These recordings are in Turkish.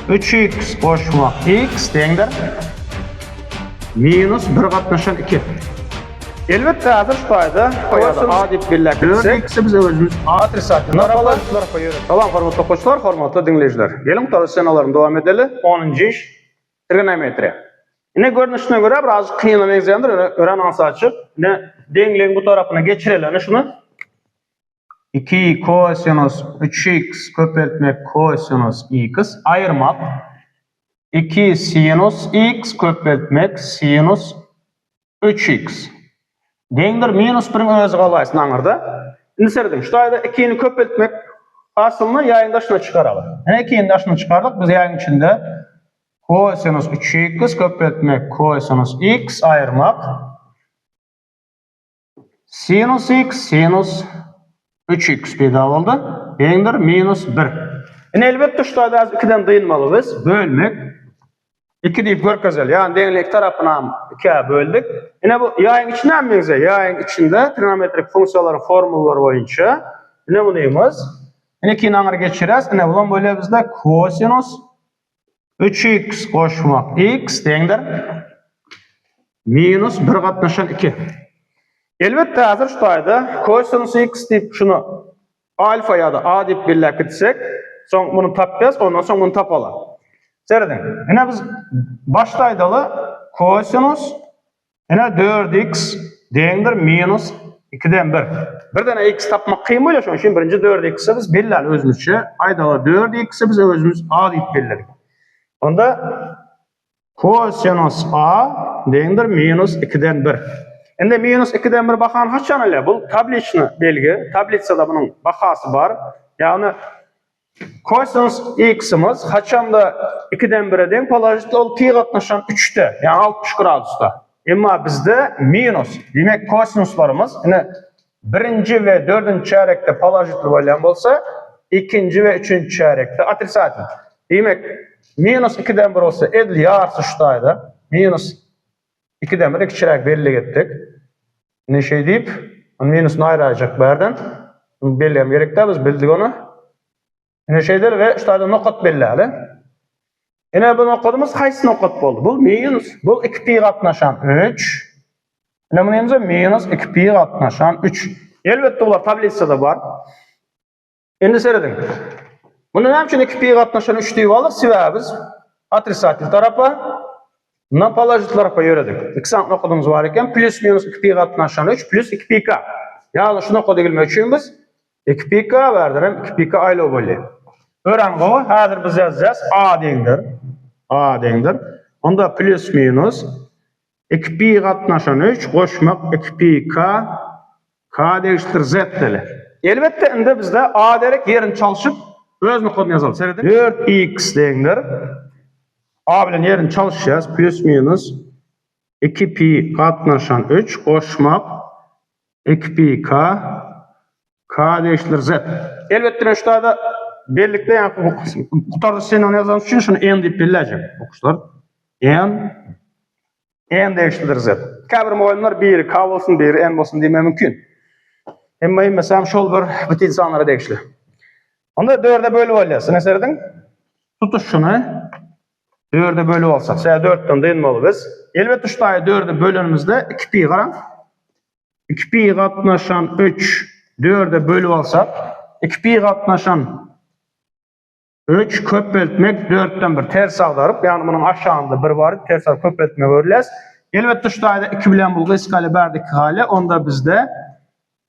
3x qo'shmoq x tengdir minus 1 qatnaşan 2. Elbette hazır şu payda koyalım. A dip birleştirsek. 4x'i biz özümüz Atrisatını arabalar koyuyoruz. Tamam hormatly oquvchilar, hormatly dinleyiciler. Gelin bu sanalarını devam edelim. 10-cı iş trigonometri. Yine görünüşüne göre biraz kıyınlamayızyandır. Öğren ansı açıp yine dengliğin bu tarafına geçirelim. Şunu 2 kosinus 3x köpeltmek kosinus x ayırmak 2 sinus x köpeltmek sinus 3x dengdir minus 1'in özü qalaysın anırda. Şimdi seyredin. Şu ayda 2'ni köpeltmek aslında yayın daşına çıkaralım. Yani 2'nin daşına çıkardık. Biz yayın içinde kosinus 3x köpeltmek kosinus x ayırmak sinus x sinus 3x peyda oldu. Dengdir minus 1. Yani elbette şu ayda 2'den dıyılmalıyız. Bölmek 2 deyip görkezel. Yani denglik tarafına 2'ye böldük. Yine bu yayın içinden mi bize? Yayın içinde trigonometrik fonksiyaların formülleri boyunca ne bu neyimiz? Yine 2'ni anır geçiririz. Yine bulan böyle bizde kosinus 3x qo'shmoq x dengdir minus 1 qatnaşan 2. Elbette hazır şu ayda kosinus x deyip şunu alfa ya da a deyip birleştirsek, son bunu tapacağız, ondan sonra bunu tapalım. Seyredin. Yine biz baştaydalı kosinus yine 4x dengdir minus 2'den 1. Bir tane x tapmak kıyım öyle şu an. Şimdi birinci 4x'i biz belirledik özümüzce. Aydalı 4x'i biz özümüz a deyip belirledik. Onda kosinus a dengdir minus 2'den 1. Endi minus 2'den 1 bakan haçan ele? Bu tabliçni belgi. Tablitsada bunun bakası var. Yani kosinus x'imiz haçanda 2'den 1'e denk polajitli ol pi qatnaşan 3'te. Yani 60 gradusta. Ama bizde minus. Demek kosinuslarımız yine birinci ve dördüncü çeyrekte polajitli bo'lgan bolsa, ikinci ve üçüncü çeyrekte atrisativ. Demek minus 2'den 1 olsa edil yarısı şutaydı. Minus 2'den 1 iki çeyrek belli gittik. Ne şey deyip minusunu ayıracak berden. Belli gerek de biz bildik onu. Ne şeydir ve şutayda nokat belli. Yine bu nokatımız haysi nokat oldu. Bu minus. Bu 2 pi qatnaşan 3. Yine bunu yemizde minus 2 pi qatnaşan 3. Elbette ular tablitsada var. Endi seyredin. Bunu ne için 2 pi qatnaşan 3 deyip alır? Sebebimiz atrisativ tarafa bundan polajit tarafa yöredik. İki sanat nokadımız var iken plus minus 2 pi qatnaşan 3 plus 2 pi k. Yani şu nokada gelmek için biz 2 pi k verdirim. 2 pi k aylı böyle. Öğren qoğu. Hazır biz yazacağız. A dengdir. A dengdir. Onda plus minus 2 pi qatnaşan 3 qo'shmoq 2 pi k k değiştir z deli. Elbette indi bizde A derek yerini çalışıp öz nokadını yazalım. 4x dengdir. A bilen yerini çalışacağız. Plus minus 2 pi qatnaşan 3 qo'shmoq 2 pi k k değiştir z. Elbette şu da birlikte yani kutarda sen onu yazan için şunu n deyip belirleyeceğim. Okuşlar. N değiştir z. Kabir muallimler bir k olsun bir n olsun deme mümkün. Ama mesela şol bir bütün insanlara değişti. Onda 4'e bölü olayız. Ne seyredin? Tutuş şunu. 4'e bölü olsak. Sen 4'ten deyinmeli biz. Elbette şu tane 4'e bölünümüzde 2 pi qaran. 2 pi qatnaşan 3 4'e bölü olsak 2 pi qatnaşan 3 köpeltmek 4'ten 1 ters agdarıp yani bunun aşağında 1 var ters agdarıp köpeltmek öylez. Elbette şu tane 2 bilen bu qiskali berdik hali onda bizde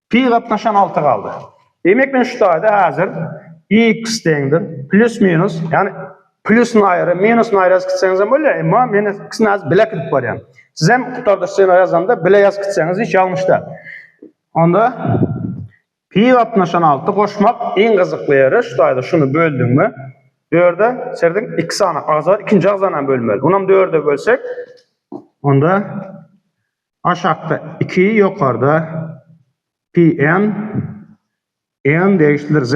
pi qatnaşan 6 kaldı. Demek ben şu tane hazır x dengdir plus minus yani plus'un ayrı, minus'un ayrı yazı gitseniz böyle ama meni ikisini az bilek edip var yani. Siz hem kutarda seni yazanda bile yazı gitseniz hiç yanlış da. Onda pi qatnaşan 6 qo'shmoq en kızıklı yeri şu tayda şunu böldün mü 4'e serdin 2 saniye ağzı var, ikinci ağzından bölmeli. Onu 4'e bölsek onda aşağıda 2'yi yukarıda pi n değiştirir z.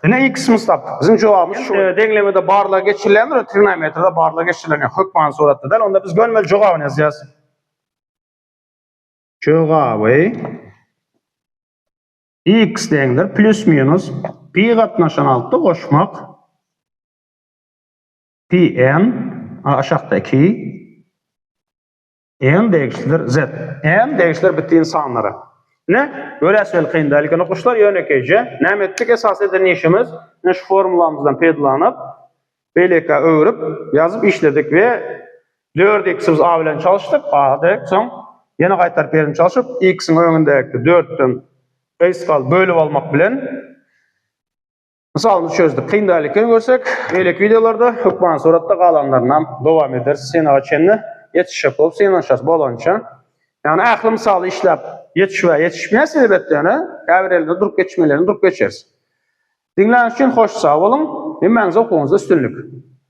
Yine x'imiz taptık. Bizim cevabımız şu. Denklemede barla geçirilendir, trigonometride barla geçirilenir. Hükman suratı değil. Onda biz gönmeli cevabını yazacağız. Cevabı x dengdir plus minus pi qatnaşan 6 qo'shmoq n aşağıda 2 n değiştir z. N değiştir bittiğin sanlara. Ne? Böyle esvel kıyındalıkını okuşlar yönekece. Ne ettik? Esas eden işimiz ne şu formulamızdan pedlanıp BLK öğürüp yazıp işledik ve 4x'imiz A bilen çalıştık. A dedik. Son yine kaytar perin çalışıp x'in önündeki 4'ten basical bölüp almak bilen misalını çözdük. Kıyındalıkını görsek BLK videolarda hükman suratda kalanlarından devam ederiz. Sen açenini yetişip olup sen aşağısı bolanca. Yani aklı misalı işlep yetişmez elbette yani. Evrelinde durup geçmelerini durup geçeriz. Dinleyen için hoş sağ olun. Ve mənzə okulunuzda üstünlük.